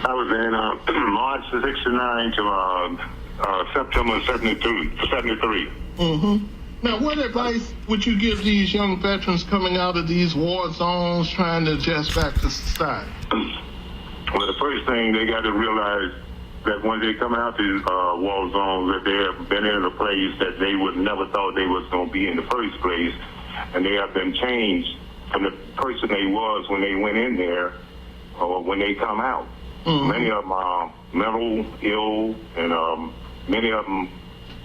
I was in March '69 to September '73. Mm-hmm. Now, what advice would you give these young veterans coming out of these war zones trying to adjust back to society? Well, the first thing they got to realize that when they come out these war zones, that they have been in a place that they would never thought they was going to be in the first place, and they have been changed from the person they was when they went in there or when they come out. Mm-hmm. Many of them are mental ill, and many of them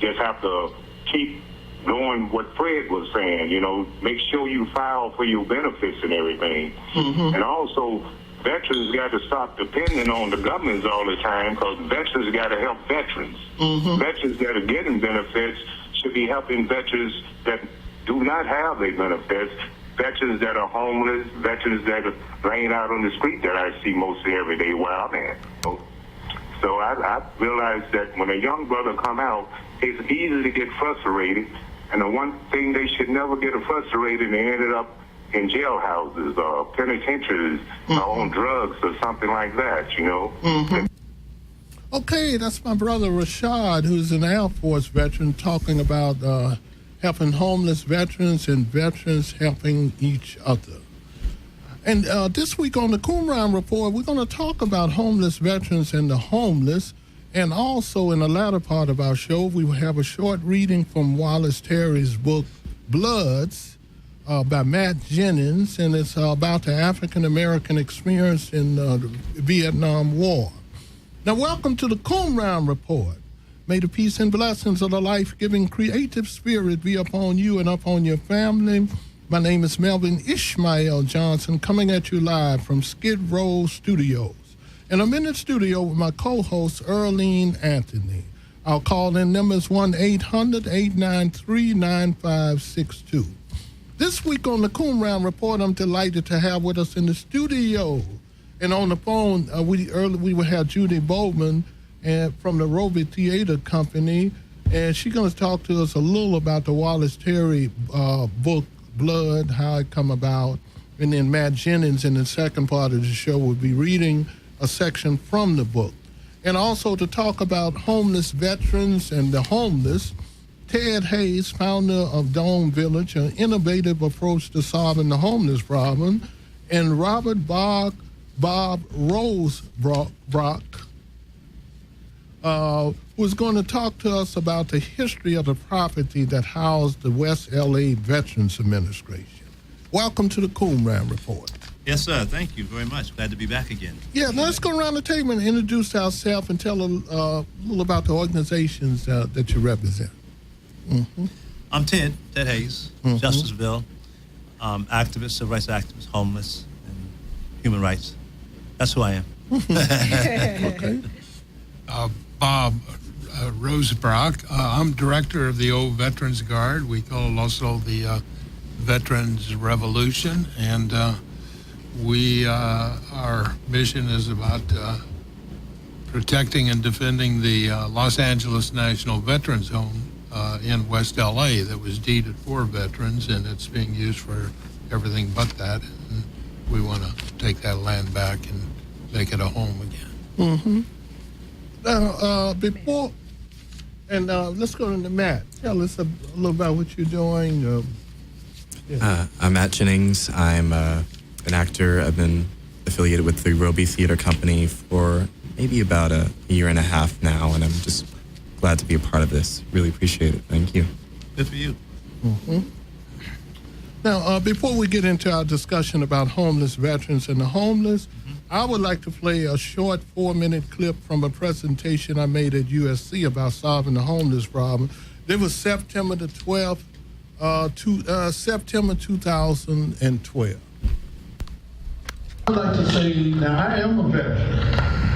just have to keep doing what Fred was saying, make sure you file for your benefits and everything. Mm-hmm. And also, veterans got to stop depending on the governments all the time, because veterans got to help veterans. Mm-hmm. Veterans that are getting benefits should be helping veterans that do not have their benefits, veterans that are homeless, veterans that are laying out on the street that I see mostly every day where I'm at. So I realized that when a young brother come out, it's easy to get frustrated, and the one thing they should never get frustrated, and they ended up in jailhouses or penitentiaries on drugs or something like that, Mm-hmm. Okay, that's my brother Rashad, who's an Air Force veteran, talking about helping homeless veterans and veterans helping each other. And this week on the Qumran Report, we're going to talk about homeless veterans and the homeless. And also in the latter part of our show, we will have a short reading from Wallace Terry's book, Bloods, by Matt Jennings, and it's about the African-American experience in the Vietnam War. Now, welcome to the Qumran Report. May the peace and blessings of the life-giving creative spirit be upon you and upon your family. My name is Melvin Ishmael Johnson, coming at you live from Skidrow Studios. And I'm in the studio with my co-host, Earlene Anthony. Our call-in number is 1-800-893-9562. This week on the Qumran Report, I'm delighted to have with us in the studio. And on the phone, we will have Judy Bowman from the Roby Theater Company. And she's going to talk to us a little about the Wallace Terry book, Blood, how it come about. And then Matt Jennings in the second part of the show will be reading a section from the book. And also to talk about homeless veterans and the homeless, Ted Hayes, founder of Dome Village, an innovative approach to solving the homeless problem, and Robert Bob Rosebrock, who's going to talk to us about the history of the property that housed the West L.A. Veterans Administration. Welcome to the Qumran Report. Yes, sir. Thank you very much. Glad to be back again. Yeah, let's go around the table and introduce ourselves and tell a little about the organizations that you represent. Mm-hmm. I'm Ted Hayes, Justiceville, activist, civil rights activist, homeless, and human rights. That's who I am. Okay. Bob Rosebrock. I'm director of the old Veterans Guard. We call it also the Veterans Revolution, and our mission is about protecting and defending the Los Angeles National Veterans Home in West LA that was deeded for veterans, and it's being used for everything but that. And we want to take that land back and make it a home again. Mm-hmm. Now, let's go to Matt. Tell us a little about what you're doing. I'm Matt Jennings. I'm an actor. I've been affiliated with the Roby Theater Company for maybe about a year and a half now, and I'm just glad to be a part of this. Really appreciate it. Thank you. Good for you. Mm-hmm. Now, before we get into our discussion about homeless veterans and the homeless, I would like to play a short 4-minute clip from a presentation I made at USC about solving the homeless problem. It was September the 12th, September 2012. I'd like to say, now I am a veteran.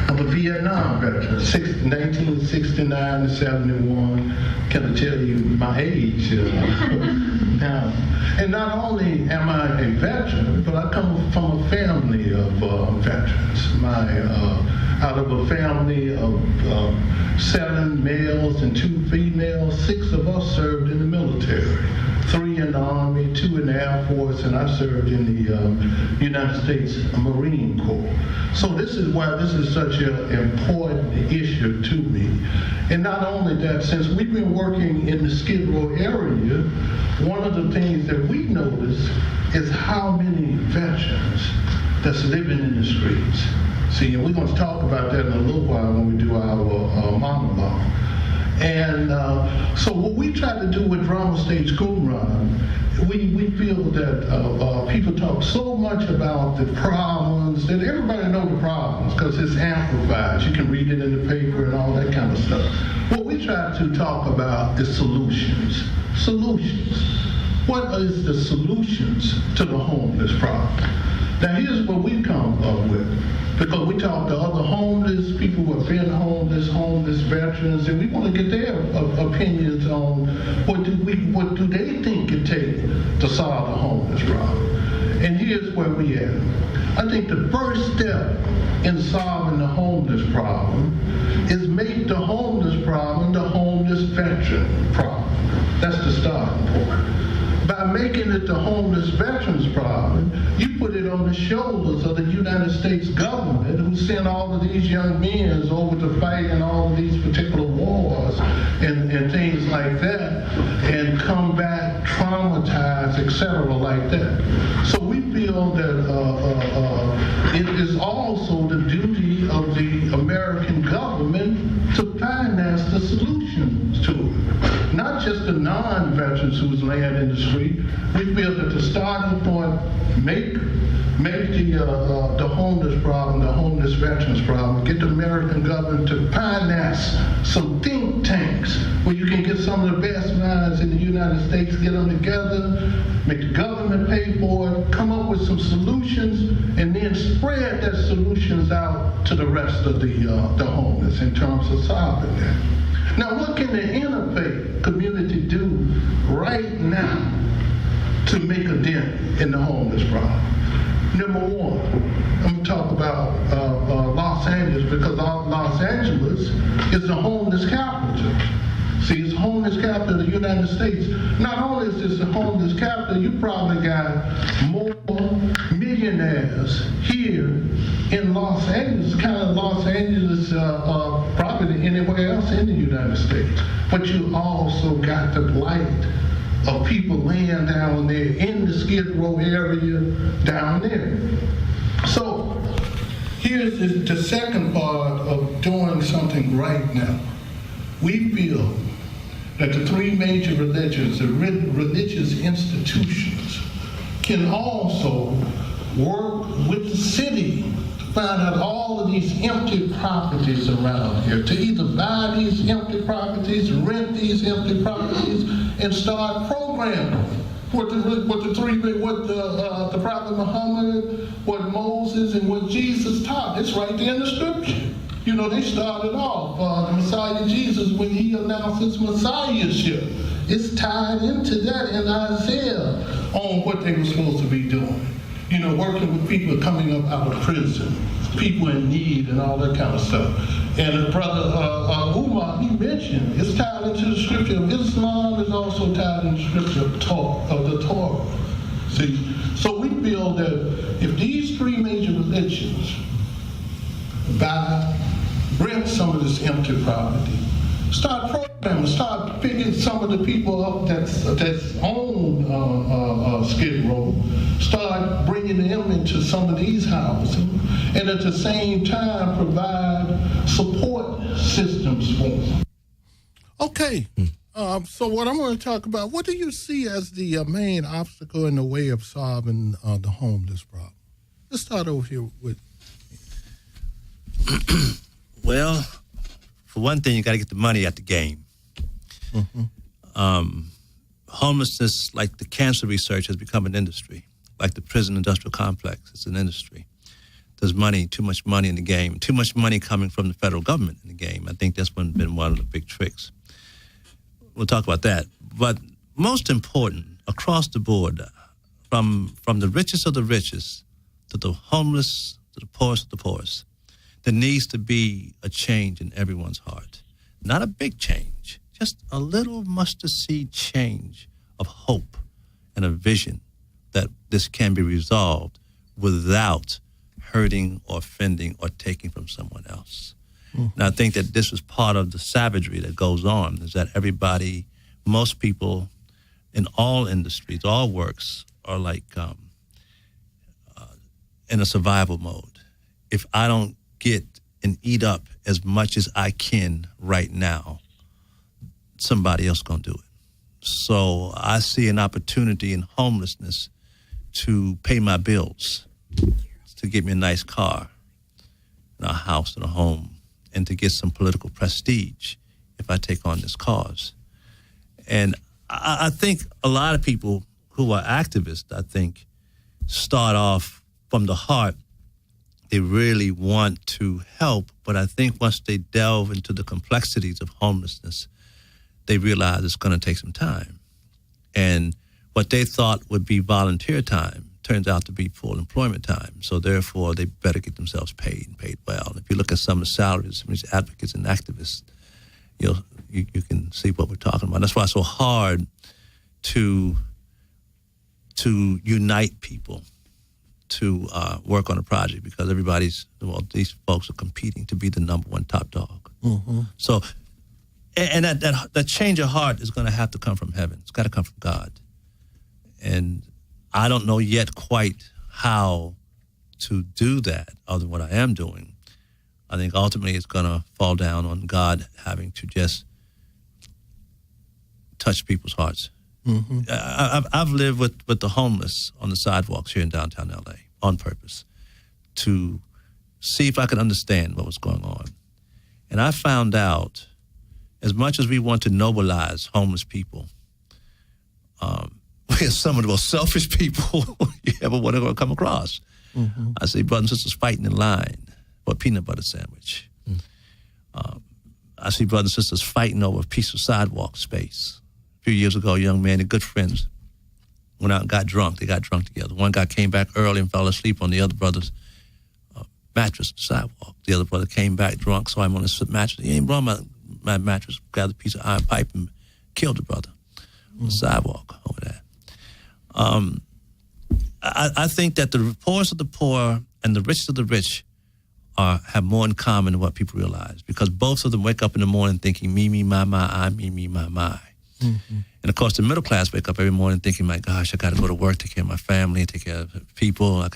I'm a Vietnam veteran, 1969 to 71. Can I tell you my age? Now, and not only am I a veteran, but I come from a family of veterans. Out of a family of 7 males and 2 females, 6 of us served in the military. 3 in the Army, 2 in the Air Force, and I served in the United States Marine Corps. So this is why this is such an important issue to me. And not only that, since we've been working in the Skidrow area, one of the things that we notice is how many veterans that's living in the streets. See, and we're going to talk about that in a little while when we do our monologue. And so what we try to do with Drama Stage Qumran, we feel that people talk so much about the problems, that everybody knows the problems because it's amplified. You can read it in the paper and all that kind of stuff. What we try to talk about is solutions. Solutions. What is the solutions to the homeless problem? Now here's what we come up with. Because we talk to other homeless people who have been homeless veterans, and we want to get their opinions on what do they think it takes to solve the homeless problem. And here's where we at. I think the first step in solving the homeless problem is make the homeless problem the homeless veteran problem. That's the starting point. By making it the homeless veterans problem, you put it on the shoulders of the United States government, who sent all of these young men over to fight in all of these particular wars and things like that, and come back traumatized, etc., like that. So we feel that it is also the duty of the American government to finance the solutions to it. Not just the non-veterans who's laying in the street. We feel that the starting point, make the homeless problem, the homeless veterans problem, get the American government to finance some think tanks where you can get some of the best minds in the United States, get them together, make the government pay for it, come up with some solutions, and then spread that solutions out to the rest of the homeless in terms of solving that. Now, what can the interfaith community do right now to make a dent in the homeless problem? Number one, I'm going to talk about Los Angeles, because Los Angeles is the homeless capital. See, it's the homeless capital of the United States. Not only is this the homeless capital, you probably got more millionaires here in Los Angeles, kind of Los Angeles, probably than anywhere else in the United States. But you also got the blight of people laying down there in the Skidrow area down there. So here's the second part of doing something right now. We feel that the 3 major religions, the religious institutions, can also work with the city to find out all of these empty properties around here, to either buy these empty properties, rent these empty properties, and start programming what the Prophet Muhammad, what Moses, and what Jesus taught. It's right there in the scripture. You know, they started off, the Messiah Jesus, when he announced his messiahship. It's tied into that in Isaiah on what they were supposed to be doing. You know, working with people coming up out of prison, people in need and all that kind of stuff. And the brother Umar, he mentioned, it's tied into the scripture of Islam, is also tied in the scripture of the Torah. See, so we feel that if these 3 major religions rent some of this empty property, start programming, start picking some of the people up that's on Skid Row, start bringing them into some of these houses, and at the same time provide support systems for them. Okay, so what I'm going to talk about, what do you see as the main obstacle in the way of solving the homeless problem? Let's start over here with... Well, for one thing, you got to get the money at the game. Mm-hmm. Homelessness, like the cancer research, has become an industry. Like the prison industrial complex, it's an industry. There's too much money in the game, too much money coming from the federal government in the game. I think that's been one of the big tricks. We'll talk about that. But most important, across the board, from the richest of the richest to the homeless, to the poorest of the poorest, there needs to be a change in everyone's heart. Not a big change, just a little mustard seed change of hope and a vision that this can be resolved without hurting or offending or taking from someone else. Mm-hmm. And I think that this is part of the savagery that goes on, is that everybody, most people in all industries, all works, are like in a survival mode. If I don't get and eat up as much as I can right now, somebody else gonna do it. So I see an opportunity in homelessness to pay my bills, to get me a nice car, and a house and a home, and to get some political prestige if I take on this cause. And I think a lot of people who are activists, I think, start off from the heart. They really want to help, but I think once they delve into the complexities of homelessness, they realize it's going to take some time. And what they thought would be volunteer time turns out to be full employment time. So therefore, they better get themselves paid and paid well. And if you look at some of the salaries of these advocates and activists, you can see what we're talking about. That's why it's so hard to unite people to work on a project, because these folks are competing to be the number one top dog. Mm-hmm. So, and that change of heart is going to have to come from heaven. It's got to come from God. And I don't know yet quite how to do that other than what I am doing. I think ultimately it's going to fall down on God having to just touch people's hearts. Mm-hmm. I've lived with the homeless on the sidewalks here in downtown LA on purpose to see if I could understand what was going on. And I found out, as much as we want to nobilize homeless people, we're some of the most selfish people you ever want to come across. Mm-hmm. I see brothers and sisters fighting in line for a peanut butter sandwich. Mm. I see brothers and sisters fighting over a piece of sidewalk space. A few years ago, a young man and good friends went out and got drunk. They got drunk together. One guy came back early and fell asleep on the other brother's mattress on the sidewalk. The other brother came back drunk, saw him on his mattress. He ain't brought my mattress, grabbed a piece of iron pipe and killed the brother on the sidewalk over there. I think that the poorest of the poor and the richest of the rich have more in common than what people realize, because both of them wake up in the morning thinking, me, my, I, me, my. Mm-hmm. And of course, the middle class wake up every morning thinking, my gosh, I got to go to work, take care of my family, take care of people.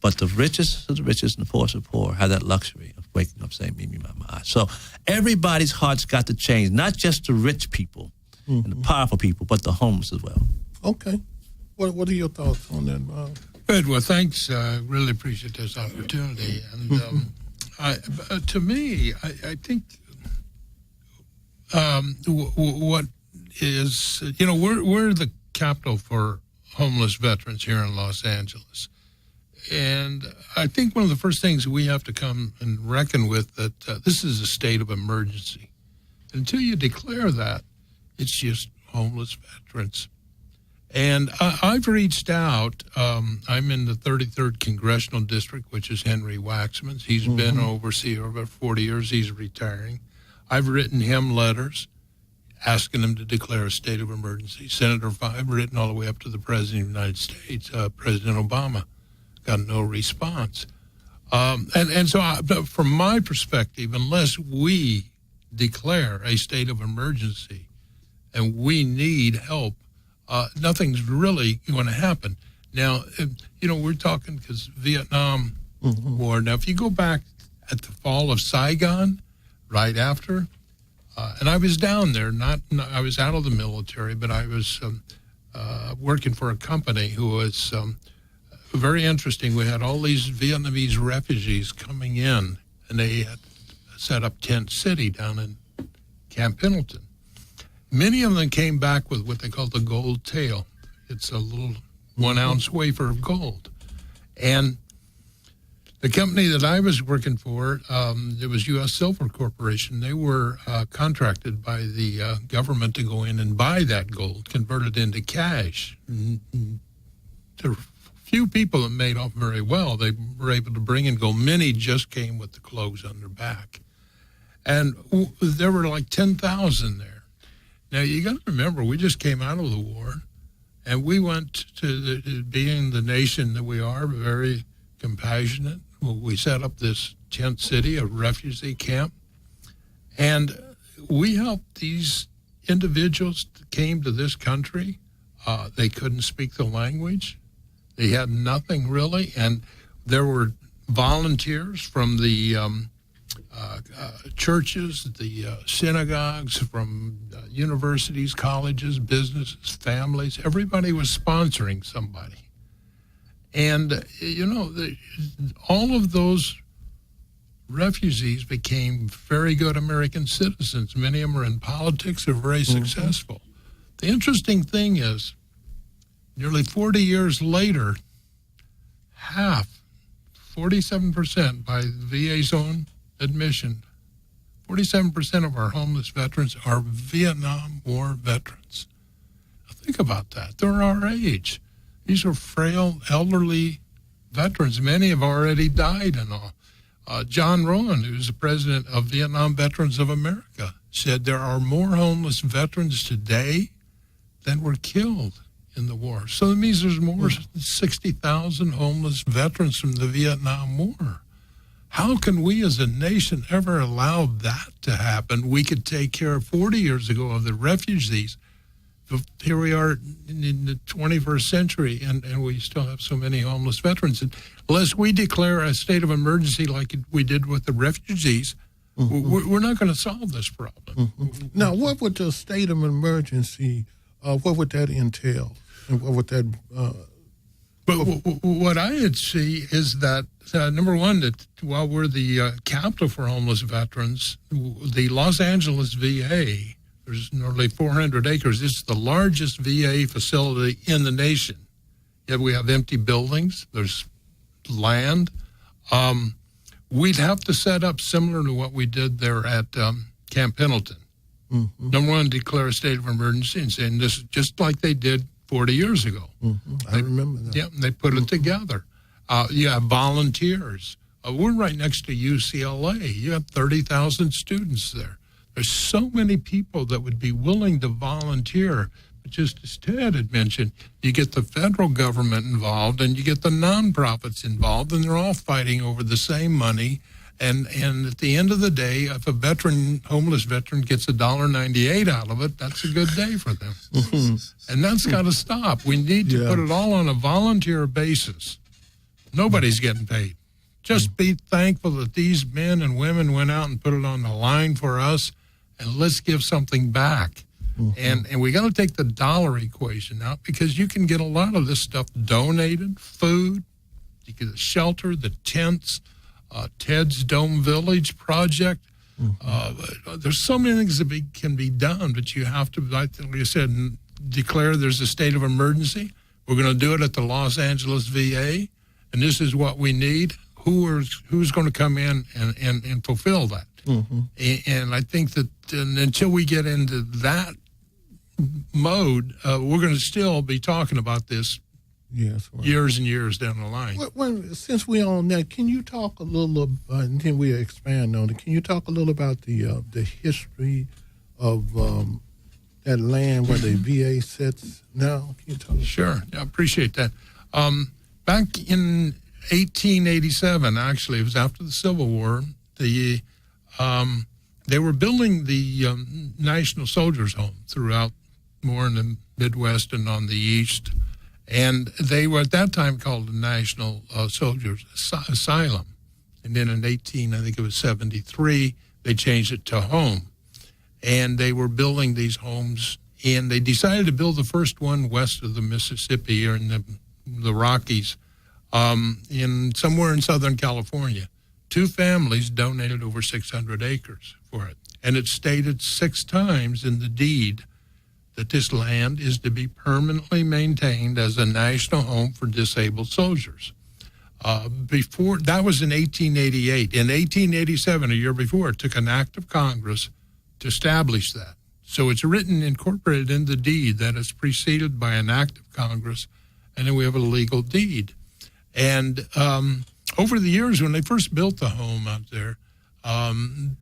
But the richest of the richest and the poorest of the poor have that luxury of waking up saying, me, my. So everybody's heart's got to change, not just the rich people and the powerful people, but the homeless as well. Okay. What are your thoughts on that, Bob? Good. Well, thanks. I really appreciate this opportunity. And to me, I think what is, we're the capital for homeless veterans here in Los Angeles. And I think one of the first things we have to come and reckon with that this is a state of emergency. Until you declare that, it's just homeless veterans. And I've reached out. I'm in the 33rd Congressional District, which is Henry Waxman's. He's been overseer about 40 years. He's retiring. I've written him letters asking him to declare a state of emergency. I've written all the way up to the President of the United States, President Obama. Got no response. And so from my perspective, unless we declare a state of emergency and we need help, nothing's really going to happen. Now, we're talking because Vietnam War. Now, if you go back at the fall of Saigon, right after, and I was down there, I was out of the military, but I was working for a company who was very interesting. We had all these Vietnamese refugees coming in, and they had set up Tent City down in Camp Pendleton. Many of them came back with what they call the gold tail. It's a little 1 ounce wafer of gold. And the company that I was working for, it was U.S. Silver Corporation. They were contracted by the government to go in and buy that gold, convert it into cash, to few people that made off very well. They were able to bring and go. Many just came with the clothes on their back. And there were like 10,000 there. Now, you got to remember, we just came out of the war, and we went to being the nation that we are, very compassionate. We set up this tent city, a refugee camp, and we helped these individuals that came to this country. They couldn't speak the language. They had nothing really, and there were volunteers from the churches, the synagogues, from universities, colleges, businesses, families. Everybody was sponsoring somebody. And, all of those refugees became very good American citizens. Many of them are in politics, are very successful. The interesting thing is, nearly 40 years later, 47% by the VA's own admission, 47% of our homeless veterans are Vietnam War veterans. Now think about that. They're our age. These are frail, elderly veterans. Many have already died and all. John Rowan, who's the president of Vietnam Veterans of America, said there are more homeless veterans today than were killed in the war. So that means there's more than 60,000 homeless veterans from the Vietnam War. How can we as a nation ever allow that to happen? We could take care of 40 years ago of the refugees. Here we are in the 21st century, and we still have so many homeless veterans. And unless we declare a state of emergency like we did with the refugees, we're not going to solve this problem. Now, what would the state of emergency, what would that entail? And what would that... But what I'd see is that, number one, that while we're the capital for homeless veterans, the Los Angeles VA, there's nearly 400 acres. It's the largest VA facility in the nation. Yet we have empty buildings. There's land. We'd have to set up similar to what we did there at Camp Pendleton. Number one, declare a state of emergency and saying this is just like they did 40 years ago. I remember that. Yeah, they put it together. You have volunteers. We're right next to UCLA. You have 30,000 students there. There's so many people that would be willing to volunteer. But just as Ted had mentioned, you get the federal government involved and you get the nonprofits involved, and they're all fighting over the same money. And at the end of the day, if a homeless veteran gets $1.98 out of it, that's a good day for them. And that's got to stop. We need to put it all on a volunteer basis. Nobody's getting paid. Just be thankful that these men and women went out and put it on the line for us, and let's give something back. And we got to take the dollar equation out, because you can get a lot of this stuff donated, food, you get the shelter, the tents, Ted's Dome Village project. There's so many things that can be done, but you have to, like you said, declare there's a state of emergency. We're going to do it at the Los Angeles VA, and this is what we need. Who's going to come in and fulfill that? And I think that until we get into that mode, we're going to still be talking about this years and years down the line. Since we're on that, can you talk a little about, and then we expand on it, can you talk a little about the history of that land where the VA sits now? Can you talk about Sure. I appreciate that. Back in 1887, actually, it was after the Civil War, they were building the National Soldiers Home throughout more in the Midwest and on the East. And they were at that time called the National Soldiers Asylum. And then in 73, they changed it to home. And they were building these homes, and they decided to build the first one west of the Mississippi, or in the Rockies, somewhere in Southern California. 2 families donated over 600 acres for it. And it's stated 6 times in the deed that this land is to be permanently maintained as a national home for disabled soldiers. Before that was in 1888. In 1887, a year before, it took an act of Congress to establish that. So it's written, incorporated in the deed, that it's preceded by an act of Congress, and then we have a legal deed. And over the years, when they first built the home out there,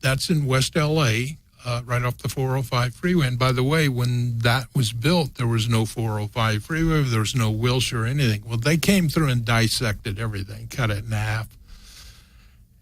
that's in West L.A., right off the 405 freeway. And by the way, when that was built, there was no 405 freeway, there was no Wilshire or anything. Well, they came through and dissected everything, cut it in half.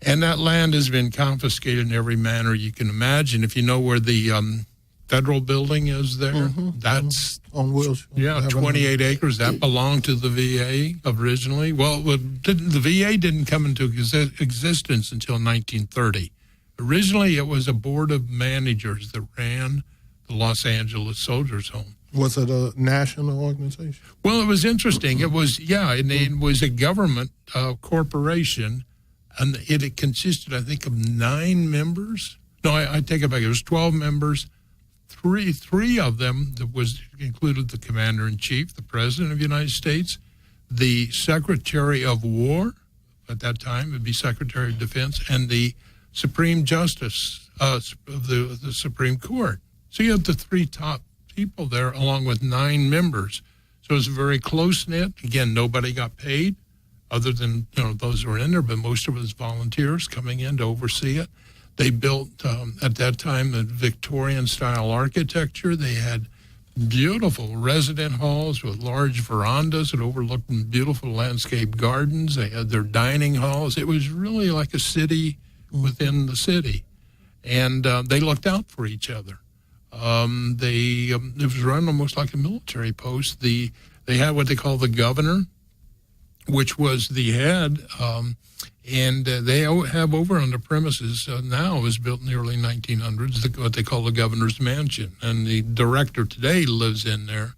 And that land has been confiscated in every manner you can imagine. If you know where the federal building is there, that's on Wilshire. Yeah, 28 acres. That belonged to the VA originally. Well, the VA didn't come into existence until 1930. Originally, it was a board of managers that ran the Los Angeles Soldiers Home. Was it a national organization? Well, it was interesting. It was, and it was a government corporation, and it consisted, I think, of 9 members. No, I take it back. It was 12 members. Three of them that included the commander-in-chief, the president of the United States, the secretary of war at that time would be Secretary of Defense, and the Supreme Justice of the Supreme Court. So you have the 3 top people there, along with 9 members. So it was very close-knit. Again, nobody got paid, other than those who were in there, but most of it was volunteers coming in to oversee it. They built, at that time, the Victorian-style architecture. They had beautiful resident halls with large verandas that overlooked beautiful landscape gardens. They had their dining halls. It was really like a city within the city. And they looked out for each other. It was run almost like a military post. They had what they call the governor, which was the head, and they have over on the premises now, it was built in the early 1900s, what they call the governor's mansion. And the director today lives in there.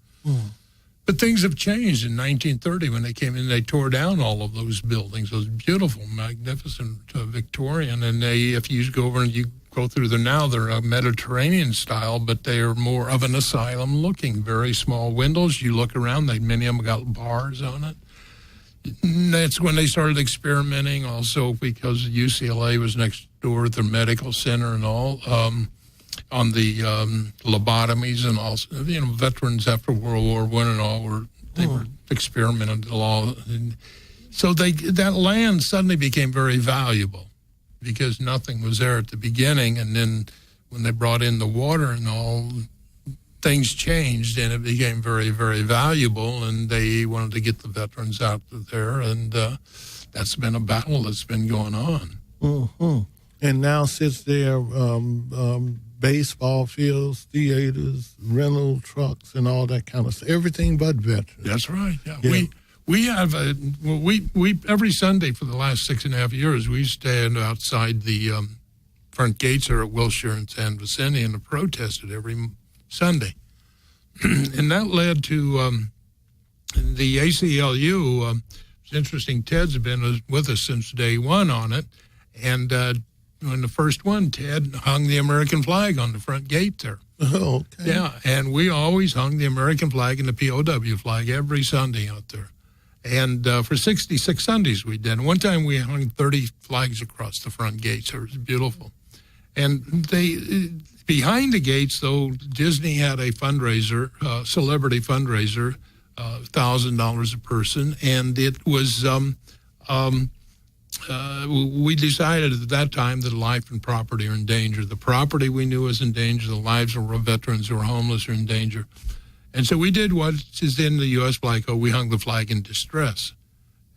But things have changed. In 1930, when they came in, they tore down all of those buildings, those beautiful, magnificent Victorian. And if you go over and you go through there now, they're a Mediterranean style, but they are more of an asylum looking, very small windows. You look around, many of them got bars on it. And that's when they started experimenting, also because UCLA was next door at their medical center and all, on the lobotomies, and also, veterans after World War I and all were experimenting a lot. And so that land suddenly became very valuable because nothing was there at the beginning, and then when they brought in the water and all, things changed, and it became very, very valuable, and they wanted to get the veterans out of there, and that's been a battle that's been going on. And now sits there baseball fields, theaters, rental trucks, and all that kind of stuff. Everything but veterans. That's right. Yeah. We have we every Sunday for the last 6.5 years, we stand outside the front gates here at Wilshire and San Vicente and protested every Sunday. And that led to the ACLU. It's interesting, Ted's been with us since day one on it. And when the first one, Ted hung the American flag on the front gate there. Oh, okay. Yeah, and we always hung the American flag and the POW flag every Sunday out there. And for 66 Sundays we did. And one time we hung 30 flags across the front gates. It was beautiful. And behind the gates, though, Disney had a fundraiser, celebrity fundraiser, $1,000 a person, and it was, we decided at that time that life and property are in danger. The property we knew was in danger. The lives of veterans who are homeless are in danger. And so we did what is in the U.S. flag code. We hung the flag in distress.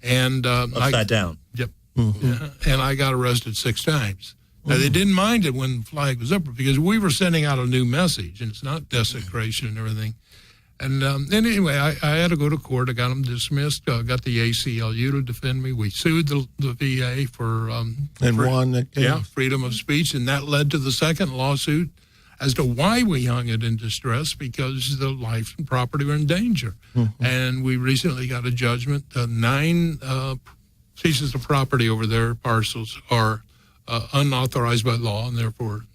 And upside down. Yep. Yeah, and I got arrested 6 times. Now, they didn't mind it when the flag was up because we were sending out a new message, and it's not desecration and everything. And anyway, I had to go to court. I got them dismissed. Got the ACLU to defend me. We sued the VA for won that case. Yeah, freedom of speech, and that led to the second lawsuit as to why we hung it in distress, because the life and property were in danger. And we recently got a judgment. 9 pieces of property over there, parcels, are unauthorized by law, and therefore...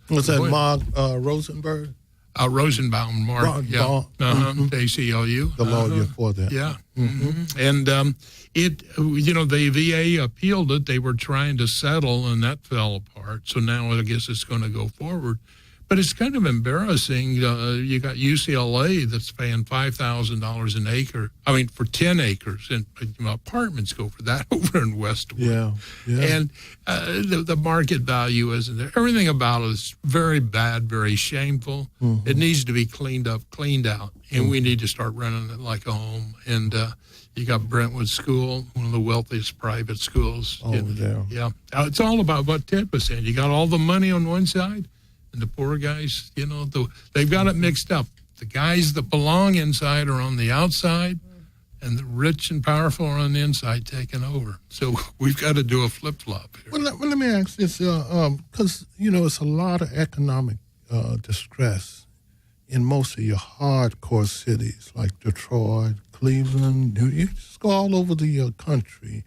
Was that Mark Rosenberg? Rosenbaum, Mark, the ACLU. The lawyer for that. Yeah. And the VA appealed it. They were trying to settle, and that fell apart. So now I guess it's going to go forward. But it's kind of embarrassing. You got UCLA that's paying $5,000 an acre. I mean, for 10 acres, and apartments go for that over in Westwood. Yeah. And the market value isn't there. Everything about it is very bad, very shameful. Mm-hmm. It needs to be cleaned up, cleaned out, and we need to start running it like a home. And you got Brentwood School, one of the wealthiest private schools. Yeah. It's all about what Ted was saying. You got all the money on one side, and the poor guys, they've got it mixed up. The guys that belong inside are on the outside, and the rich and powerful are on the inside taking over. So we've got to do a flip-flop here. Well, let me ask this, because, it's a lot of economic distress in most of your hardcore cities like Detroit, Cleveland. You just go all over the country.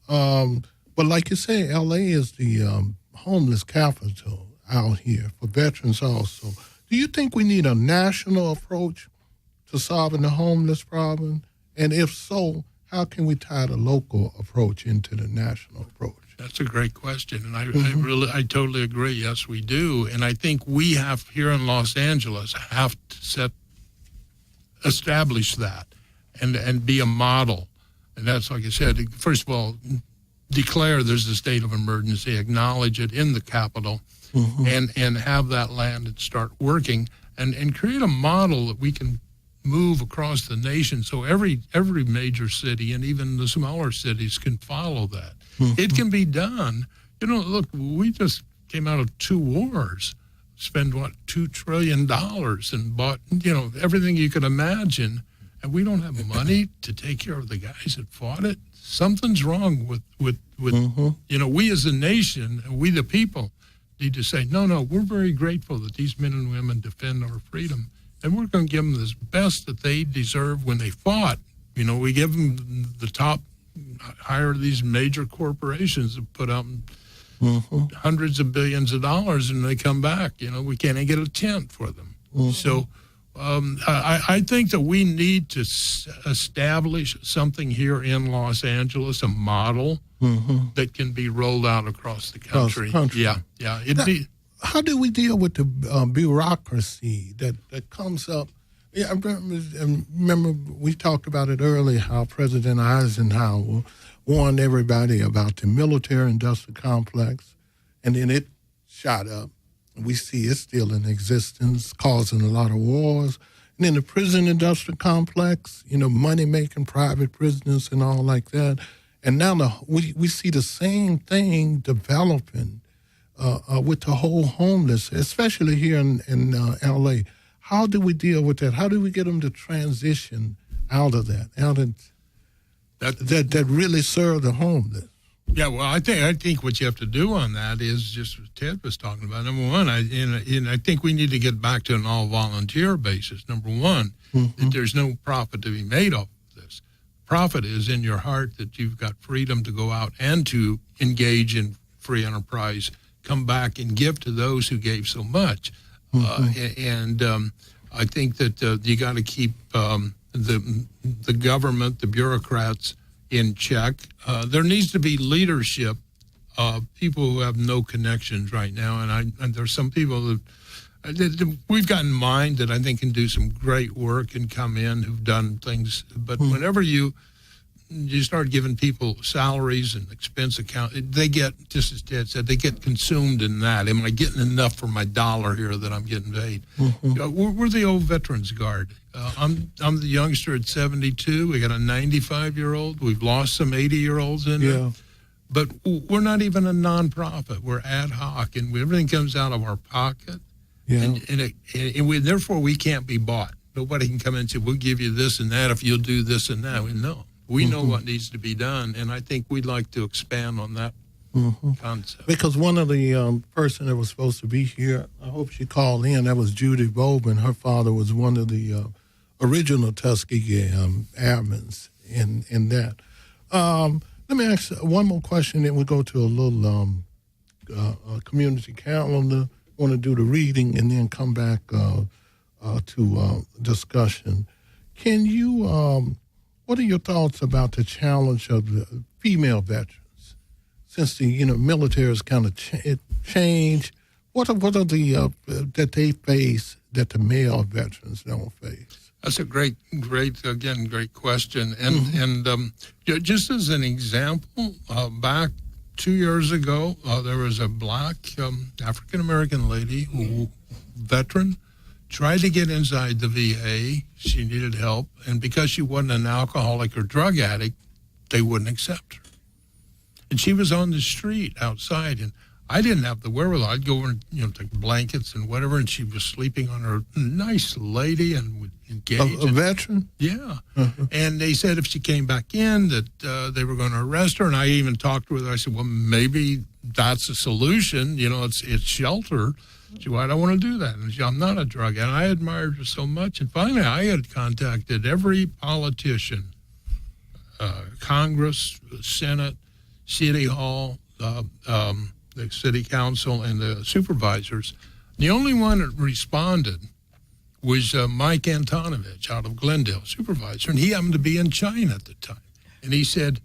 But like you say, L.A. is the homeless capital out here for veterans also. Do you think we need a national approach to solving the homeless problem? And if so, how can we tie the local approach into the national approach? That's a great question, and I totally agree. Yes, we do, and I think we have here in Los Angeles have to establish that, and be a model. And that's, like I said, first of all, declare there's a state of emergency, acknowledge it in the capital, and have that land and start working, and create a model that we can move across the nation so every major city and even the smaller cities can follow that. It can be done. Look, we just came out of 2 wars, spent $2 trillion and bought, everything you could imagine, and we don't have money to take care of the guys that fought it. Something's wrong with we as a nation, and we the people need to say, no, we're very grateful that these men and women defend our freedom, and we're going to give them the best that they deserve when they fought. We give them the top, hire these major corporations that put out hundreds of billions of dollars, and they come back. We can't even get a tent for them. So I think that we need to establish something here in Los Angeles, a model that can be rolled out across the country. Yeah. How do we deal with the bureaucracy that comes up? Yeah, I remember we talked about it earlier, how President Eisenhower warned everybody about the military-industrial complex, and then it shot up. We see it's still in existence, causing a lot of wars. And then the prison-industrial complex, money-making private prisoners and all like that. And now we see the same thing developing with the whole homeless, especially here in L.A. How do we deal with that? How do we get them to transition out of that, that really serve the homeless? Yeah, well, I think what you have to do on that is just what Ted was talking about. Number one, I think we need to get back to an all-volunteer basis. Number one, that there's no profit to be made off of this. Profit is in your heart that you've got freedom to go out and to engage in free enterprise, come back and give to those who gave so much. I think that you got to keep the government, the bureaucrats, in check. There needs to be leadership, people who have no connections right now, and there's some people that we've got in mind that I think can do some great work and come in who've done things. But whenever you start giving people salaries and expense account, they get, just as Ted said, they get consumed in that. Am I getting enough for my dollar here that I'm getting paid? We're the old Veterans Guard. I'm the youngster at 72. We got a 95-year-old. We've lost some 80-year-olds in there. But we're not even a nonprofit. We're ad hoc, and everything comes out of our pocket. And therefore, we can't be bought. Nobody can come in and say, we'll give you this and that if you'll do this and that. No. We know what needs to be done, and I think we'd like to expand on that concept. Because one of the person that was supposed to be here, I hope she called in, that was Judy Bowman. Her father was one of the original Tuskegee airmen in that. Let me ask one more question, then we'll go to a little community calendar. I want to do the reading and then come back to discussion. Can you... what are your thoughts about the challenge of the female veterans? Since the military has kind of changed, What are the that they face that the male veterans don't face? That's a great question. And just as an example, back 2 years ago, there was a black African-American lady, veteran, tried to get inside the VA. She needed help. And because she wasn't an alcoholic or drug addict, they wouldn't accept her. And she was on the street outside, and I didn't have the wherewithal. I'd go over and take blankets and whatever, and she was sleeping on her. Nice lady and would engage. A veteran? Yeah. And they said if she came back in that they were going to arrest her. And I even talked with her. I said, well, maybe that's a solution. It's shelter. She said, well, I don't want to do that. And she said, I'm not a drug addict. And I admired her so much. And finally, I had contacted every politician, Congress, Senate, City Hall, the City Council, and the supervisors. The only one that responded was Mike Antonovich out of Glendale, supervisor, and he happened to be in China at the time. And he said,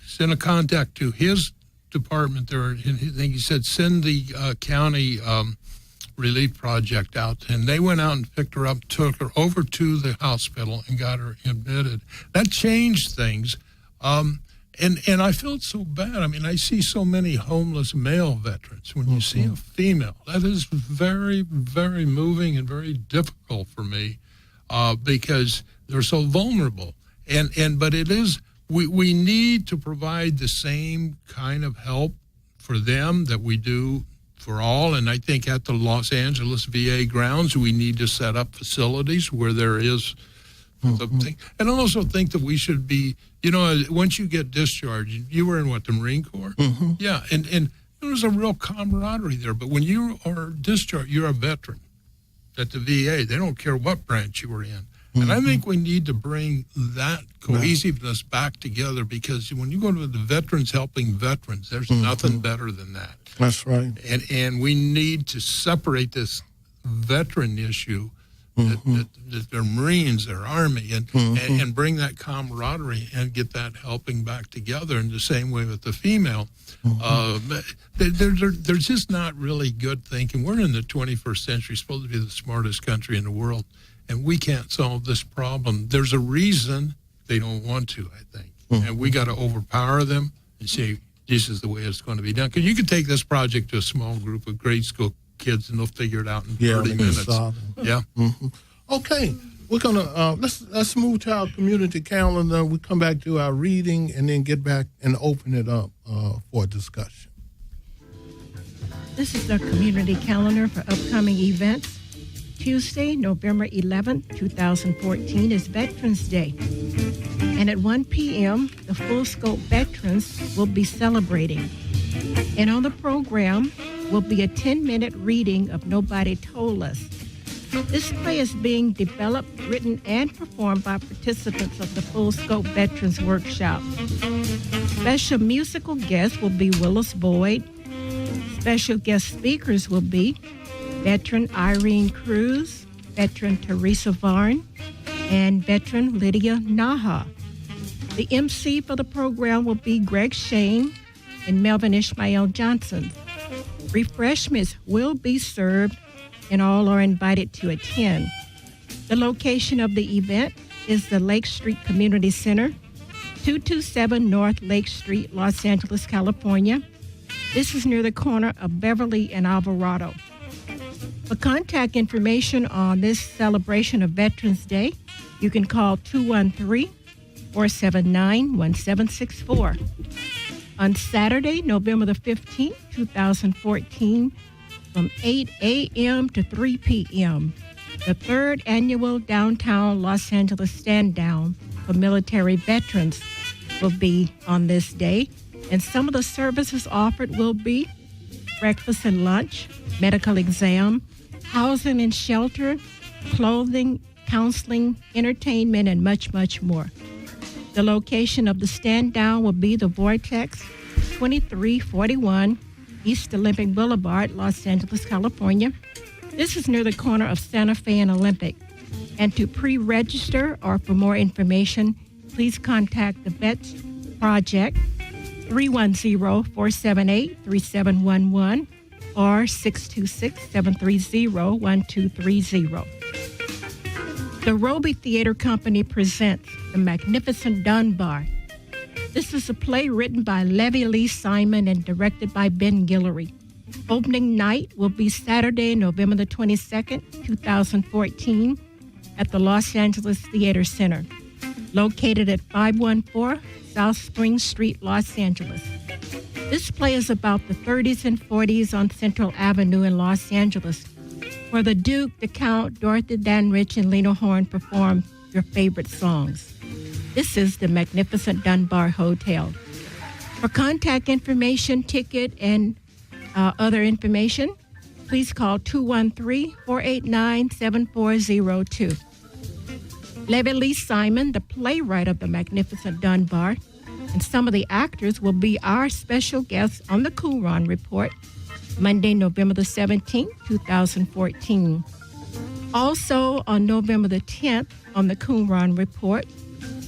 send a contact to his department there, and he said, send the county relief project out. And they went out and picked her up, took her over to the hospital, and got her admitted. That changed things. And I felt so bad. I mean, I see so many homeless male veterans. When you see a female, that is very, very moving and very difficult for me because they're so vulnerable. But it is, we need to provide the same kind of help for them that we do for all. And I think at the Los Angeles VA grounds, we need to set up facilities where there is something. And I also think that we should be, once you get discharged, you were in the Marine Corps? Yeah, and there's a real camaraderie there. But when you are discharged, you're a veteran at the VA. They don't care what branch you were in. And I think we need to bring that cohesiveness back together, because when you go to the Veterans Helping Veterans, there's nothing better than that. That's right. And we need to separate this veteran issue, that they're Marines, they're Army, and bring that camaraderie and get that helping back together in the same way with the female. They're just not really good thinking. We're in the 21st century, supposed to be the smartest country in the world, and we can't solve this problem. There's a reason they don't want to, I think. And we got to overpower them and say, this is the way it's going to be done. Because you could take this project to a small group of grade school kids and they'll figure it out in 30 minutes. Yeah. Okay, we're gonna let's move to our community calendar. We come back to our reading and then get back and open it up for discussion. This is the community calendar for upcoming events. Tuesday, November 11th, 2014 is Veterans Day. And at 1 p.m., the Full Scope Veterans will be celebrating. And on the program will be a 10-minute reading of Nobody Told Us. This play is being developed, written, and performed by participants of the Full Scope Veterans Workshop. Special musical guests will be Willis Boyd. Special guest speakers will be veteran Irene Cruz, veteran Teresa Varn, and veteran Lydia Naha. The MC for the program will be Greg Shane and Melvin Ishmael Johnson. Refreshments will be served, and all are invited to attend. The location of the event is the Lake Street Community Center, 227 North Lake Street, Los Angeles, California. This is near the corner of Beverly and Alvarado. For contact information on this celebration of Veterans Day, you can call 213-479-1764. On Saturday, November the 15th, 2014, from 8 a.m. to 3 p.m., the third annual Downtown Los Angeles Stand Down for military veterans will be on this day. And some of the services offered will be breakfast and lunch, medical exam, housing and shelter, clothing, counseling, entertainment, and much, much more. The location of the stand down will be the Vortex, 2341 East Olympic Boulevard, Los Angeles, California. This is near the corner of Santa Fe and Olympic. And to pre-register or for more information, please contact the Vets Project, 310-478-3711, or 626-730-1230. The Roby Theater Company presents The Magnificent Dunbar. This is a play written by Levy Lee Simon and directed by Ben Guillory. Opening night will be Saturday, November the 22nd, 2014, at the Los Angeles Theater Center, located at 514 South Spring Street, Los Angeles. This play is about the 30s and 40s on Central Avenue in Los Angeles, where the Duke, the Count, Dorothy Dandridge, and Lena Horne perform your favorite songs. This is the Magnificent Dunbar Hotel. For contact information, ticket, and other information, please call 213-489-7402. Levy Lee Simon, the playwright of The Magnificent Dunbar, and some of the actors will be our special guests on the Coulron Report, Monday, November the 17th, 2014. Also, on November the 10th, on the Coulron Report,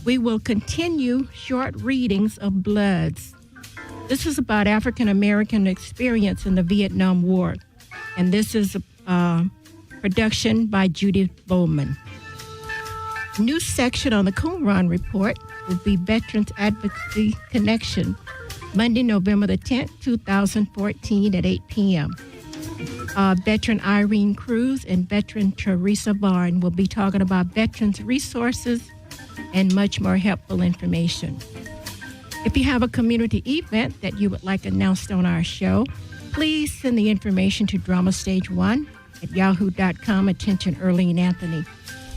we will continue short readings of Bloods. This is about African-American experience in the Vietnam War, and this is a production by Judith Bowman. New section on the Coulron Report will be Veterans Advocacy Connection, Monday, November the 10th, 2014 at 8 p.m. Veteran Irene Cruz and Veteran Teresa Varn will be talking about veterans resources and much more helpful information. If you have a community event that you would like announced on our show, please send the information to dramastage1@yahoo.com. Attention, Earlene Anthony.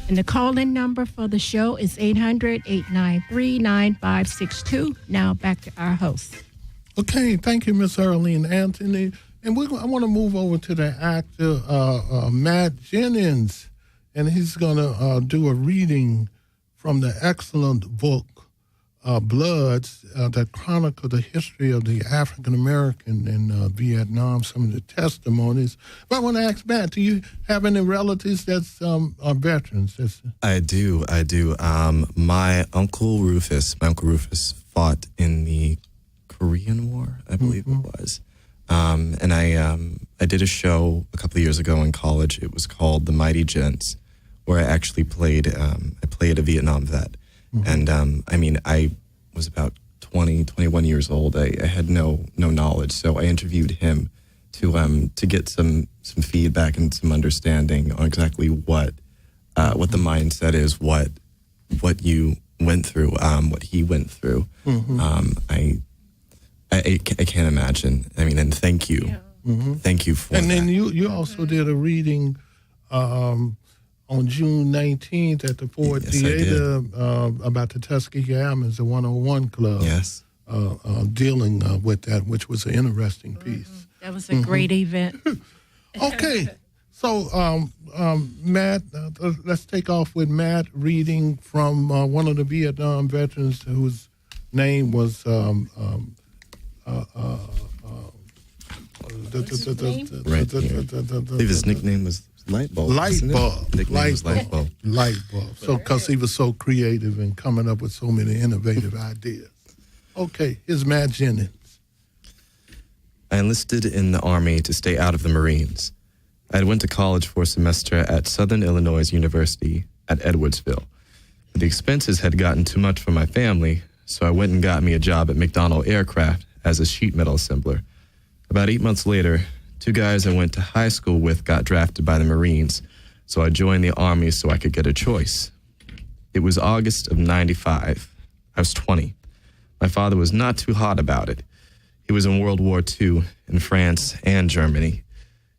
And the call-in number for the show is 800-893-9562. Now back to our host. Okay, thank you, Miss Earlene Anthony. And I want to move over to the actor, Matt Jennings, and he's going to do a reading from the excellent book, Bloods, that chronicle the history of the African American in Vietnam, some of the testimonies. But I want to ask Matt, do you have any relatives that's are veterans? I do. My uncle Rufus fought in the Korean War, I believe it was. And I did a show a couple of years ago in college. It was called The Mighty Gents, where I actually played a Vietnam vet. And I was about 21 years old. I had no knowledge, so I interviewed him to get some feedback and some understanding on exactly what the mindset is, what you went through, what he went through. I can't imagine. And thank you. Yeah. Thank you for that. And then you also did a reading on June 19th at the Ford Theater about the Tuskegee Airmen, the 101 Club. Yes. Dealing with that, which was an interesting piece. That was a great event. Okay. So, Matt, let's take off with Matt reading from one of the Vietnam veterans whose name was... his nickname was Lightbulb. Lightbulb. So, because he was so creative and coming up with so many innovative ideas. Okay, here's Matt Jennings. I enlisted in the Army to stay out of the Marines. I went to college for a semester at Southern Illinois University at Edwardsville. But the expenses had gotten too much for my family, so I went and got me a job at McDonnell Aircraft as a sheet metal assembler. About 8 months later, 2 guys I went to high school with got drafted by the Marines, so I joined the Army so I could get a choice. It was August of '95. I was 20. My father was not too hot about it. He was in World War II in France and Germany.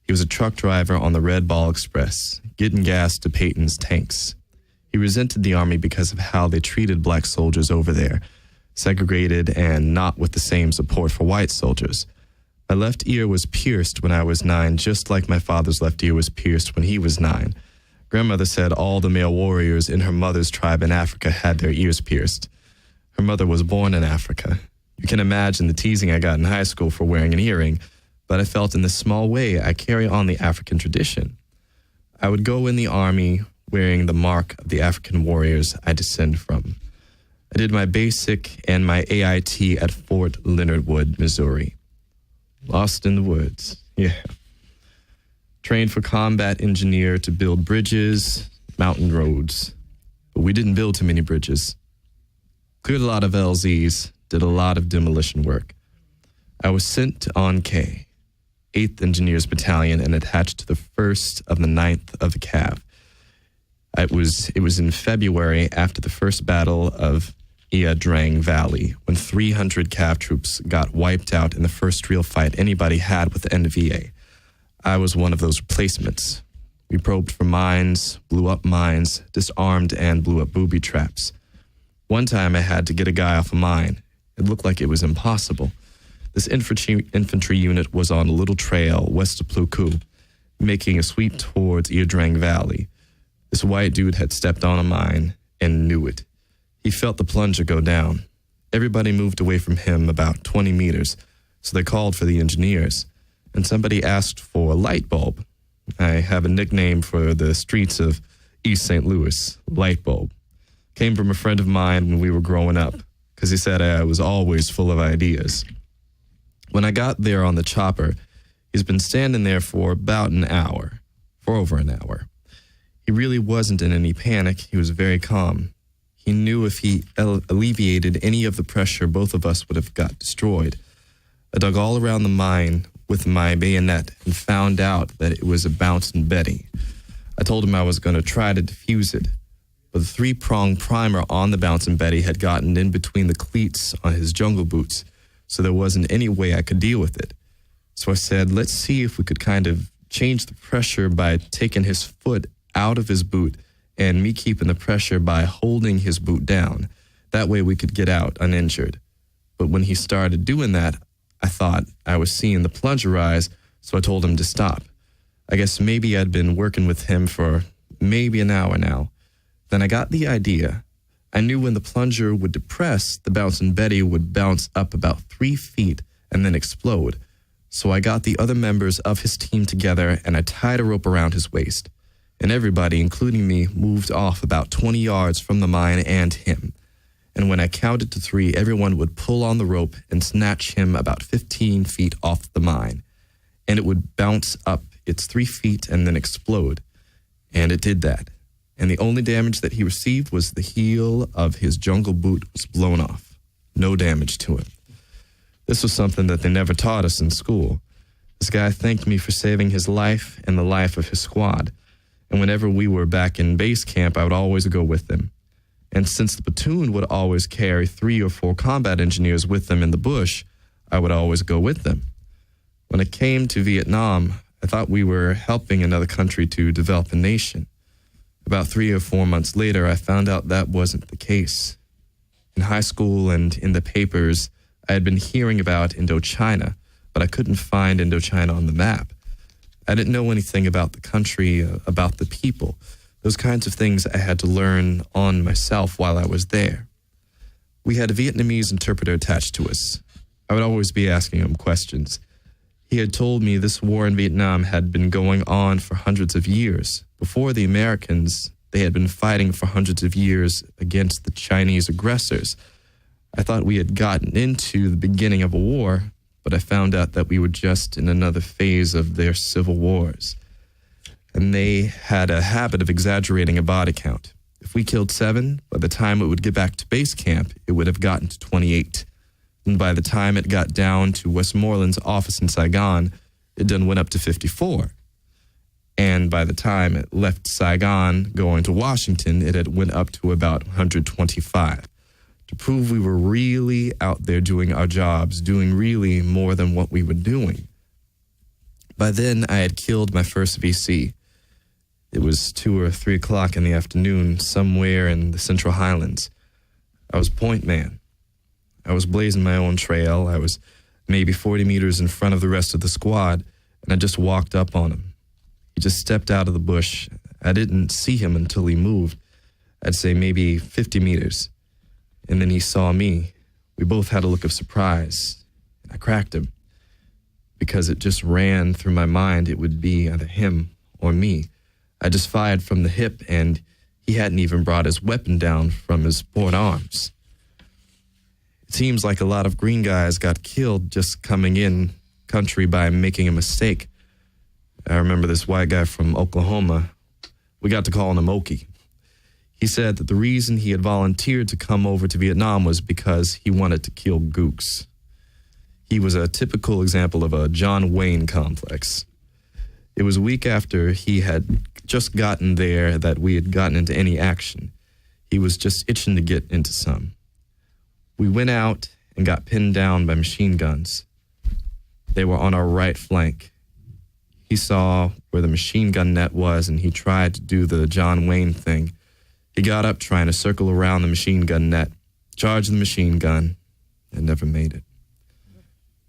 He was a truck driver on the Red Ball Express, getting gas to Peyton's tanks. He resented the Army because of how they treated black soldiers over there, segregated and not with the same support for white soldiers. My left ear was pierced when I was 9, just like my father's left ear was pierced when he was 9. Grandmother said all the male warriors in her mother's tribe in Africa had their ears pierced. Her mother was born in Africa. You can imagine the teasing I got in high school for wearing an earring, but I felt in this small way I carry on the African tradition. I would go in the Army wearing the mark of the African warriors I descend from. I did my basic and my AIT at Fort Leonard Wood, Missouri. Lost in the woods. Yeah. Trained for combat engineer to build bridges, mountain roads. But we didn't build too many bridges. Cleared a lot of LZs, did a lot of demolition work. I was sent to ON-K, 8th Engineers Battalion, and attached to the 1st of the 9th of the Cav. It was in February after the first battle of Ia Drang Valley when 300 Cav troops got wiped out in the first real fight anybody had with the NVA. I was one of those replacements. We probed for mines, blew up mines, disarmed and blew up booby traps. One time I had to get a guy off a mine. It looked like it was impossible. This infantry unit was on a little trail west of Pluku, making a sweep towards Ia Drang Valley. This white dude had stepped on a mine and knew it. He felt the plunger go down. Everybody moved away from him about 20 meters, so they called for the engineers, and somebody asked for a light bulb. I have a nickname for the streets of East St. Louis, Light Bulb. Came from a friend of mine when we were growing up, because he said I was always full of ideas. When I got there on the chopper, he's been standing there for about an hour, for over an hour. He really wasn't in any panic. He was very calm. He knew if he alleviated any of the pressure, both of us would have got destroyed. I dug all around the mine with my bayonet and found out that it was a bouncing Betty. I told him I was going to try to defuse it, but the 3-prong primer on the bouncing Betty had gotten in between the cleats on his jungle boots, so there wasn't any way I could deal with it. So I said, let's see if we could kind of change the pressure by taking his foot out of his boot and me keeping the pressure by holding his boot down. That way we could get out uninjured. But when he started doing that, I thought I was seeing the plunger rise, so I told him to stop. I guess maybe I'd been working with him for maybe an hour now. Then I got the idea. I knew when the plunger would depress, the bouncing Betty would bounce up about 3 feet and then explode. So I got the other members of his team together and I tied a rope around his waist. And everybody, including me, moved off about 20 yards from the mine and him. And when I counted to 3, everyone would pull on the rope and snatch him about 15 feet off the mine. And it would bounce up its 3 feet and then explode. And it did that. And the only damage that he received was the heel of his jungle boot was blown off. No damage to him. This was something that they never taught us in school. This guy thanked me for saving his life and the life of his squad. And whenever we were back in base camp, I would always go with them. And since the platoon would always carry 3 or 4 combat engineers with them in the bush, I would always go with them. When it came to Vietnam, I thought we were helping another country to develop a nation. About 3 or 4 months later, I found out that wasn't the case. In high school and in the papers, I had been hearing about Indochina, but I couldn't find Indochina on the map. I didn't know anything about the country, about the people. Those kinds of things I had to learn on myself while I was there. We had a Vietnamese interpreter attached to us. I would always be asking him questions. He had told me this war in Vietnam had been going on for hundreds of years. Before the Americans, they had been fighting for hundreds of years against the Chinese aggressors. I thought we had gotten into the beginning of a war, but I found out that we were just in another phase of their civil wars. And they had a habit of exaggerating a body count. If we killed 7, by the time it would get back to base camp, it would have gotten to 28. And by the time it got down to Westmoreland's office in Saigon, it then went up to 54. And by the time it left Saigon going to Washington, it had went up to about 125. To prove we were really out there doing our jobs, doing really more than what we were doing. By then, I had killed my first VC. It was 2 or 3 o'clock in the afternoon, somewhere in the Central Highlands. I was point man. I was blazing my own trail. I was maybe 40 meters in front of the rest of the squad, and I just walked up on him. He just stepped out of the bush. I didn't see him until he moved. I'd say maybe 50 meters. And then he saw me. We both had a look of surprise. I cracked him because it just ran through my mind it would be either him or me. I just fired from the hip, and he hadn't even brought his weapon down from his port arms. It seems like a lot of green guys got killed just coming country by making a mistake. I remember this white guy from Oklahoma. We got to calling him Okie. He said that the reason he had volunteered to come over to Vietnam was because he wanted to kill gooks. He was a typical example of a John Wayne complex. It was a week after he had just gotten there that we had gotten into any action. He was just itching to get into some. We went out and got pinned down by machine guns. They were on our right flank. He saw where the machine gun net was, and he tried to do the John Wayne thing. He got up trying to circle around the machine gun net, charged the machine gun, and never made it.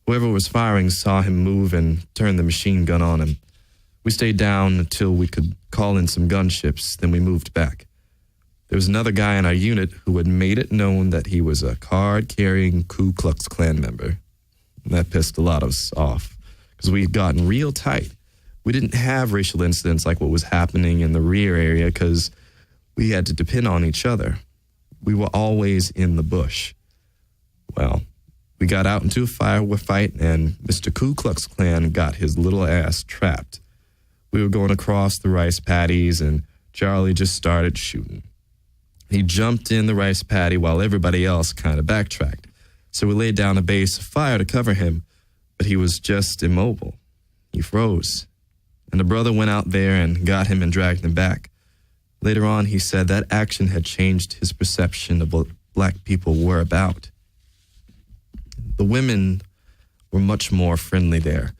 Whoever was firing saw him move and turn the machine gun on him. We stayed down until we could call in some gunships, then we moved back. There was another guy in our unit who had made it known that he was a card-carrying Ku Klux Klan member. That pissed a lot of us off, because we had gotten real tight. We didn't have racial incidents like what was happening in the rear area, because we had to depend on each other. We were always in the bush. Well, we got out into a firefight, and Mr. Ku Klux Klan got his little ass trapped. We were going across the rice paddies, and Charlie just started shooting. He jumped in the rice paddy while everybody else kind of backtracked. So we laid down a base of fire to cover him, but he was just immobile. He froze. And the brother went out there and got him and dragged him back. Later on, he said that action had changed his perception of what black people were about. The women were much more friendly there.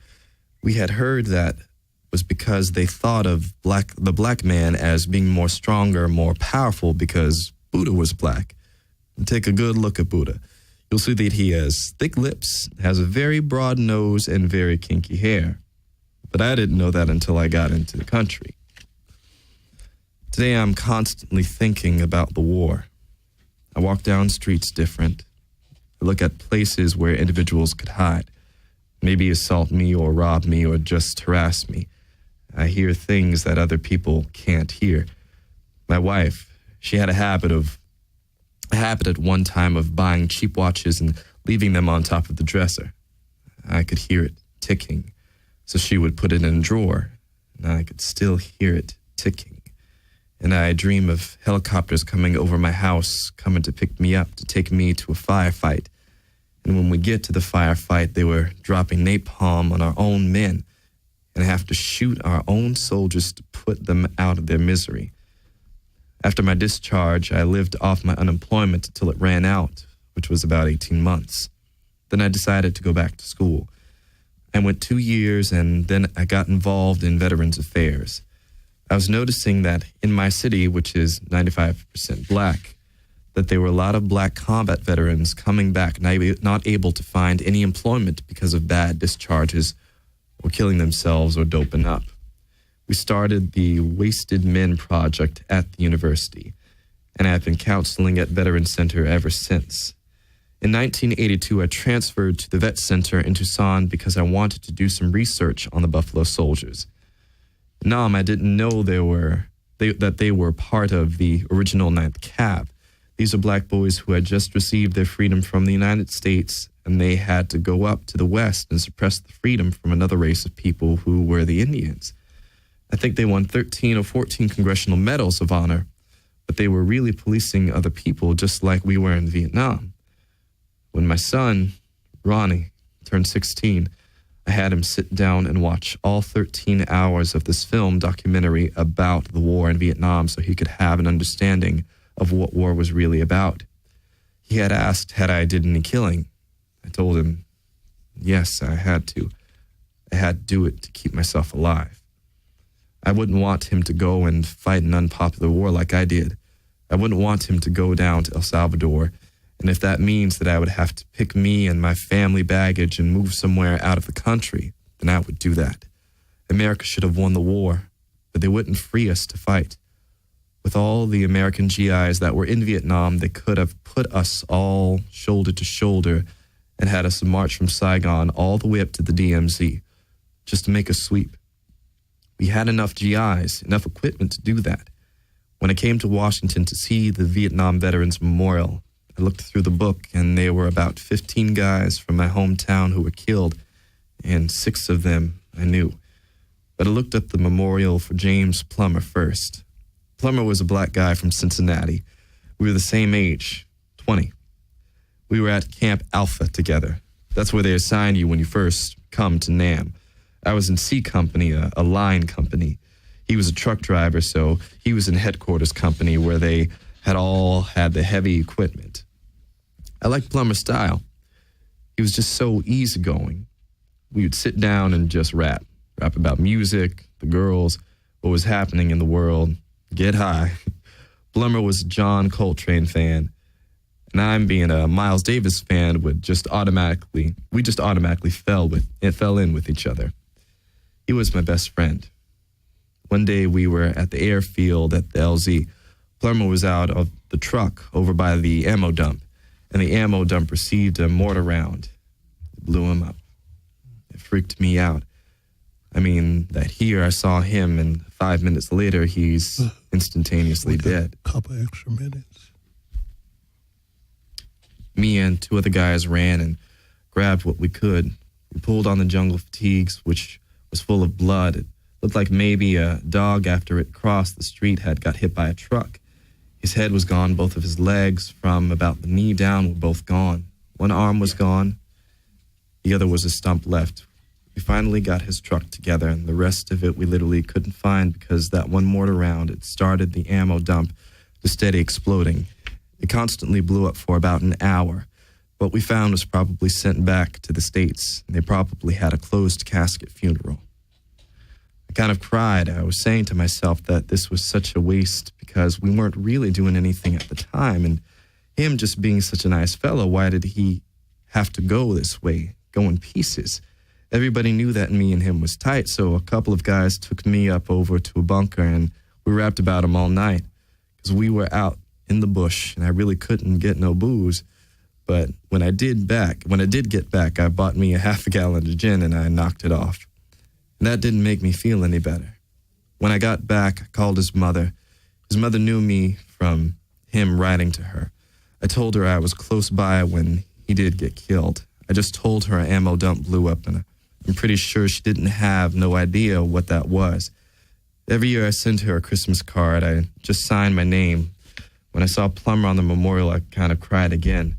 We had heard that was because they thought of the black man as being more stronger, more powerful because Buddha was black. And take a good look at Buddha. You'll see that he has thick lips, has a very broad nose, and very kinky hair. But I didn't know that until I got into the country. Today I'm constantly thinking about the war. I walk down streets different. I look at places where individuals could hide, maybe assault me or rob me or just harass me. I hear things that other people can't hear. My wife, she had a habit at one time of buying cheap watches and leaving them on top of the dresser. I could hear it ticking, so she would put it in a drawer, and I could still hear it ticking. And I dream of helicopters coming over my house, coming to pick me up, to take me to a firefight. And when we get to the firefight, they were dropping napalm on our own men, and have to shoot our own soldiers to put them out of their misery. After my discharge, I lived off my unemployment until it ran out, which was about 18 months. Then I decided to go back to school. I went 2 years, and then I got involved in Veterans Affairs. I was noticing that in my city, which is 95% black, that there were a lot of black combat veterans coming back, not able to find any employment because of bad discharges or killing themselves or doping up. We started the Wasted Men Project at the university, and I've been counseling at Veterans Center ever since. In 1982, I transferred to the Vet Center in Tucson because I wanted to do some research on the Buffalo Soldiers. I didn't know that they were part of the original 9th Cav. These are black boys who had just received their freedom from the United States, and they had to go up to the West and suppress the freedom from another race of people who were the Indians. I think they won 13 or 14 congressional medals of honor, but they were really policing other people just like we were in Vietnam. When my son, Ronnie, turned 16, I had him sit down and watch all 13 hours of this film documentary about the war in Vietnam so he could have an understanding of what war was really about. He had asked, had I did any killing? I told him, yes, I had to. I had to do it to keep myself alive. I wouldn't want him to go and fight an unpopular war like I did. I wouldn't want him to go down to El Salvador, and if that means that I would have to pick me and my family baggage and move somewhere out of the country, then I would do that. America should have won the war, but they wouldn't free us to fight. With all the American GIs that were in Vietnam, they could have put us all shoulder to shoulder and had us march from Saigon all the way up to the DMZ, just to make a sweep. We had enough GIs, enough equipment to do that. When I came to Washington to see the Vietnam Veterans Memorial, I looked through the book, and there were about 15 guys from my hometown who were killed, and 6 of them I knew. But I looked up the memorial for James Plummer first. Plummer was a black guy from Cincinnati. We were the same age, 20. We were at Camp Alpha together. That's where they assign you when you first come to NAM. I was in C Company, a line company. He was a truck driver, so he was in headquarters company where they had the heavy equipment. I liked Plummer's style. He was just so easygoing. We would sit down and just rap about music, the girls, what was happening in the world, get high. Plummer was a John Coltrane fan, and I'm being a Miles Davis fan we just automatically fell in with each other. He was my best friend. One day we were at the airfield at the LZ. Plummer was out of the truck over by the ammo dump, and the ammo dump received a mortar round. It blew him up. It freaked me out. I mean, that here I saw him, and 5 minutes later, he's instantaneously dead. A couple extra minutes. Me and 2 other guys ran and grabbed what we could. We pulled on the jungle fatigues, which was full of blood. It looked like maybe a dog, after it crossed the street, had got hit by a truck. His head was gone. Both of his legs, from about the knee down, were both gone. One arm was gone. The other was a stump left. We finally got his truck together, and the rest of it we literally couldn't find because that one mortar round, it started the ammo dump to steady exploding. It constantly blew up for about an hour. What we found was probably sent back to the States, and they probably had a closed casket funeral. I kind of cried. I was saying to myself that this was such a waste because we weren't really doing anything at the time, and him just being such a nice fellow, why did he have to go this way, go in pieces? Everybody knew that me and him was tight, so a couple of guys took me up over to a bunker, and we rapped about him all night because we were out in the bush, and I really couldn't get no booze. But when I did get back, I bought me a half a gallon of gin, and I knocked it off. And that didn't make me feel any better. When I got back, I called his mother. His mother knew me from him writing to her. I told her I was close by when he did get killed. I just told her an ammo dump blew up, and I'm pretty sure she didn't have no idea what that was. Every year I send her a Christmas card. I just signed my name. When I saw Plummer on the memorial, I kind of cried again.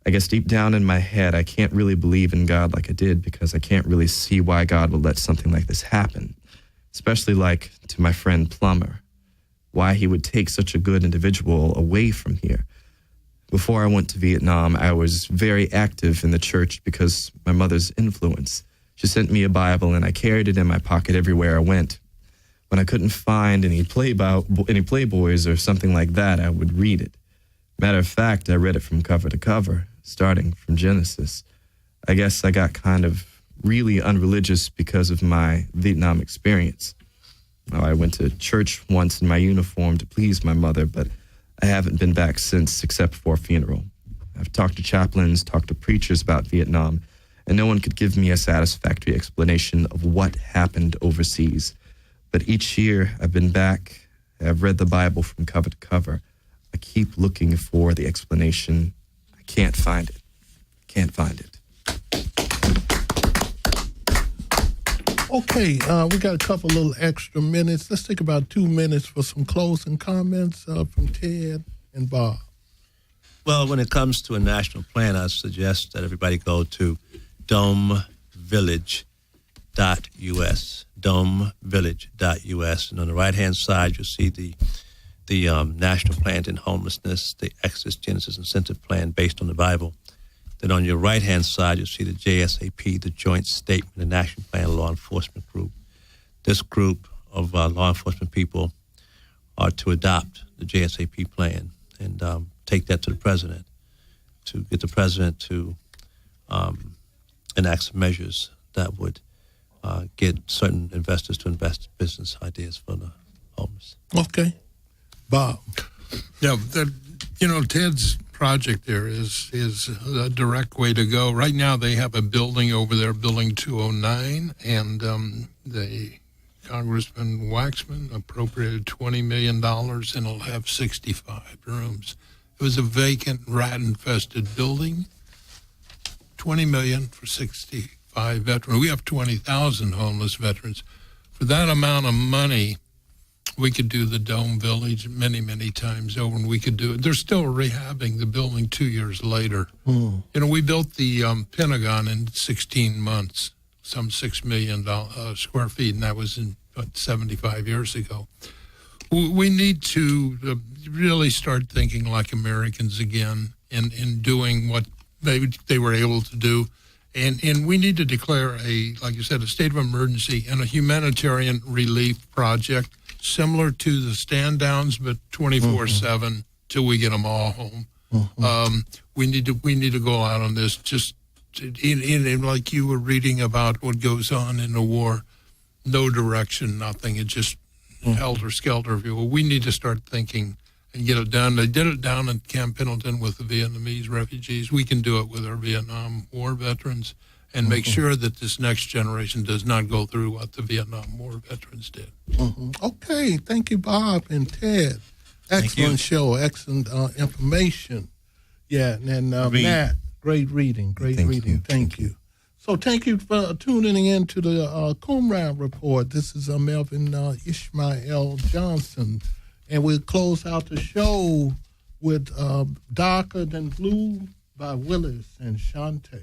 I guess deep down in my head, I can't really believe in God like I did because I can't really see why God would let something like this happen, especially like to my friend Plummer, why he would take such a good individual away from here. Before I went to Vietnam, I was very active in the church because my mother's influence. She sent me a Bible, and I carried it in my pocket everywhere I went. When I couldn't find any Playboys or something like that, I would read it. Matter of fact, I read it from cover to cover, starting from Genesis. I guess I got kind of really unreligious because of my Vietnam experience. I went to church once in my uniform to please my mother, but I haven't been back since except for a funeral. I've talked to chaplains, talked to preachers about Vietnam, and no one could give me a satisfactory explanation of what happened overseas. But each year I've been back, I've read the Bible from cover to cover. I keep looking for the explanation. I can't find it. Can't find it. Okay, we got a couple little extra minutes. Let's take about 2 minutes for some closing comments from Ted and Bob. Well, when it comes to a national plan, I suggest that everybody go to domevillage.us, domevillage.us. And on the right-hand side, you'll see the National Plan in Homelessness, the Exodus, Genesis, Incentive Plan based on the Bible. Then on your right-hand side, you'll see the JSAP, the Joint Statement, the National Plan Law Enforcement Group. This group of law enforcement people are to adopt the JSAP plan and take that to the president to get the president to enact some measures that would get certain investors to invest in business ideas for the homeless. Okay. Bob. Yeah, Ted's project there is a direct way to go. Right now they have a building over there, Building 209, and the Congressman Waxman appropriated $20 million, and it'll have 65 rooms. It was a vacant, rat-infested building. $20 million for 65 5 veterans. We have 20,000 homeless veterans. For that amount of money, we could do the Dome Village many, many times over, and we could do it. They're still rehabbing the building 2 years later. You know, we built the Pentagon in 16 months, some 6 million square feet, and that was in 75 years ago. We need to really start thinking like Americans again and doing what they were able to do. And we need to declare like you said, a state of emergency and a humanitarian relief project similar to the stand downs, but 24/7 till we get them all home. We need to go out on this. Just in like you were reading about what goes on in the war, no direction, nothing. It just helter skelter. We need to start thinking and get it done. They did it down in Camp Pendleton with the Vietnamese refugees. We can do it with our Vietnam War veterans and make sure that this next generation does not go through what the Vietnam War veterans did. Okay, thank you, Bob and Ted. Excellent show, excellent information. Yeah, and Matt, great reading, Thank you. So thank you for tuning in to the Coomran Report. This is Melvin Ishmael Johnson. And we'll close out the show with Darker Than Blue by Willis and Shante.